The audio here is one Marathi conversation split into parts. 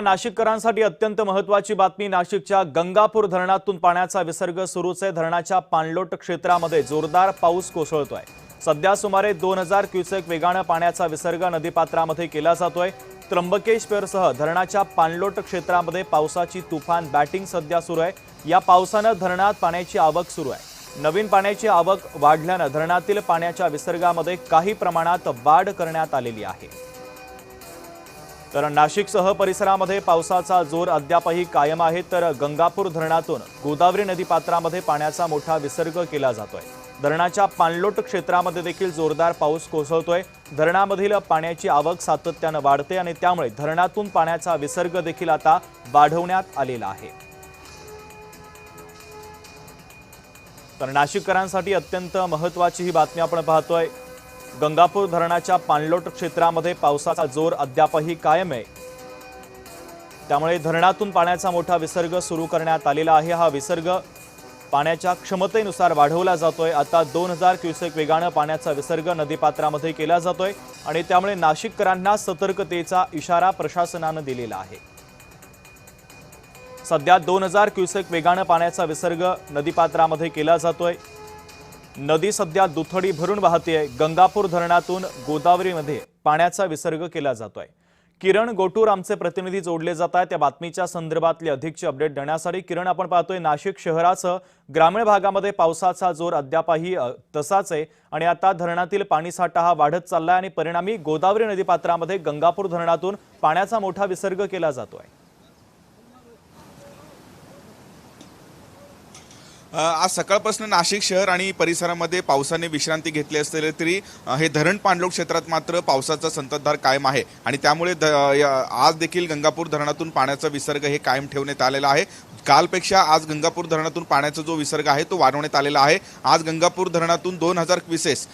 नाशिककरांसाठी अत्यंत महत्त्वाची बातमी। नाशिकच्या गंगापूर धरणातून पाण्याचा विसर्ग सुरूच आहे। धरणाच्या पाणलोट क्षेत्रामध्ये जोरदार पाऊस कोसळतोय। सध्या सुमारे 2000 क्युसेक वेगाने पाण्याचा विसर्ग नदीपात्रामध्ये केला जातोय। त्र्यंबकेश्वरसह धरणाच्या पाणलोट क्षेत्रामध्ये पावसाची तुफान बॅटिंग सध्या सुरू आहे। या पावसाने धरणात पाण्याची आवक सुरू आहे। नवीन पाण्याची आवक वाढल्याने धरणातील पाण्याच्या विसर्गामध्ये काही प्रमाणात वाढ करण्यात आलेली आहे। तर नाशिकसह परिसरामध्ये पावसाचा जोर अद्यापही कायम आहे। तर गंगापूर धरणातून गोदावरी नदीपात्रामध्ये पाण्याचा मोठा विसर्ग केला जातोय। धरणाच्या पाणलोट क्षेत्रामध्ये देखील जोरदार पाऊस कोसळतोय। धरणामधील पाण्याची आवक सातत्याने वाढते आणि त्यामुळे धरणातून पाण्याचा विसर्ग देखील आता वाढवण्यात आलेला आहे। तर नाशिककरांसाठी अत्यंत महत्त्वाची ही बातमी आपण पाहतोय। गंगापूर धरणाच्या पाणलोट क्षेत्रामध्ये पावसाचा जोर अद्यापही कायम आहे। त्यामुळे धरणातून पाण्याचा मोठा विसर्ग सुरू करण्यात आलेला आहे। हा विसर्ग पाण्याच्या क्षमतेनुसार वाढवला जातोय। आता 2000 क्युसेक वेगाने पाण्याचा विसर्ग नदीपात्रामध्ये केला जातोय आणि त्यामुळे नाशिककरांना सतर्कतेचा इशारा प्रशासनाने दिलेला आहे। सध्या 2000 क्युसेक वेगाने पाण्याचा विसर्ग नदीपात्रामध्ये केला जातोय। नदी सध्या दुथडी भरून वाहते। गंगापूर धरणातून गोदावरीमध्ये पाण्याचा विसर्ग केला जातोय। किरण गोटूर आमचे प्रतिनिधी जोडले जात आहेत। त्या बातमीच्या संदर्भातली अधिकची अपडेट देण्यासाठी किरण, आपण पाहतोय नाशिक शहरासह ग्रामीण भागामध्ये पावसाचा जोर अद्यापही तसाच आहे आणि आता धरणातील पाणीसाठा हा वाढत चाललाय आणि परिणामी गोदावरी नदीपात्रामध्ये गंगापूर धरणातून पाण्याचा मोठा विसर्ग केला जातोय। आज सकाळपासून नाशिक शहर आणि परिसरामध्ये पावसाने विश्रांती घेतली असले तरी हे धरण पाणलोट क्षेत्रात मात्र पावसाचा संततधार कायम आहे आणि त्यामुळे आज देखील गंगापूर धरणातून पाण्याचा विसर्ग हे कायम ठेवण्यात आलेला आहे। कालपेक्षा आज गंगापूर धरणातून पाण्याचा जो विसर्ग आहे तो वाढवण्यात आलेला आहे। आज गंगापूर धरणातून 2000 क्युसेस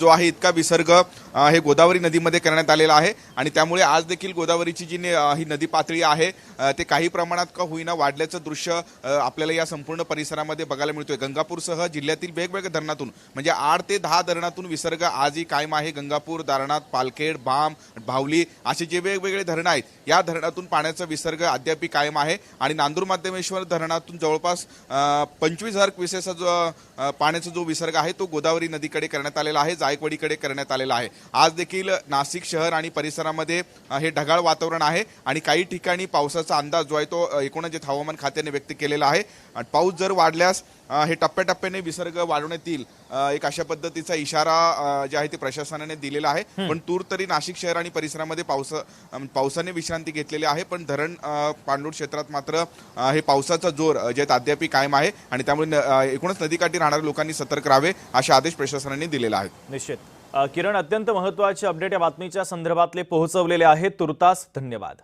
जो आहे इतका विसर्ग हे गोदावरी नदीमध्ये करण्यात आलेला आहे आणि त्यामुळे आज देखील गोदावरीची जी ही नदी पातळी आहे ते काही प्रमाणात का होईना वाढल्याचं दृश्य आपल्याला या संपूर्ण परिसरामध्ये बघायला मिळतोय। गंगापूरसह जिल्ह्यातील वेगवेगळ्या धरणातून म्हणजे 8 ते 10 धरणातून विसर्ग आजही कायम आहे। गंगापूर धरणात पालखेड, बाम, भावली असे जे वेगवेगळे धरण आहेत या धरणातून पाण्याचा विसर्ग अद्याप कायम आहे आणि नांदूर माध्यमेश्वर धरणातून जवळपास 25000 क्युसेसचा जो पाण्याचा जो विसर्ग आहे तो गोदावरी नदीकडे करण्यात आलेला आहे, जायकवाडीकडे करण्यात आलेला आहे। आज देखील नाशिक शहर आणि परिसरामध्ये हे ढगाळ वातावरण आहे आणि काही ठिकाणी पावसाचा अंदाज जो आहे तो एकूणच हवामान खात्याने व्यक्त केलेला आहे। पाऊस जर वाढल्यास हे टप्प्याटप्प्याने विसर्ग वाढवण्यात येईल एक अशा पद्धतीचा इशारा जे आहे ते प्रशासनाने दिलेला आहे। पण तूर तरी नाशिक शहर आणि परिसरामध्ये पावसाने विश्रांती घेतलेली आहे, पण धरण पाणलोट क्षेत्रात मात्र हे पावसाचा जोर जे अद्याप कायम आहे आणि त्यामुळे एकूणच नदीकाठी राहणाऱ्या लोकांनी सतर्क राहावे असे आदेश प्रशासनाने दिलेले आहेत। निश्चित किरण, अत्यंत महत्त्वाचे अपडेट या बातमीच्या संदर्भातले पोहोचवलेले आहेत। तुर्तास धन्यवाद।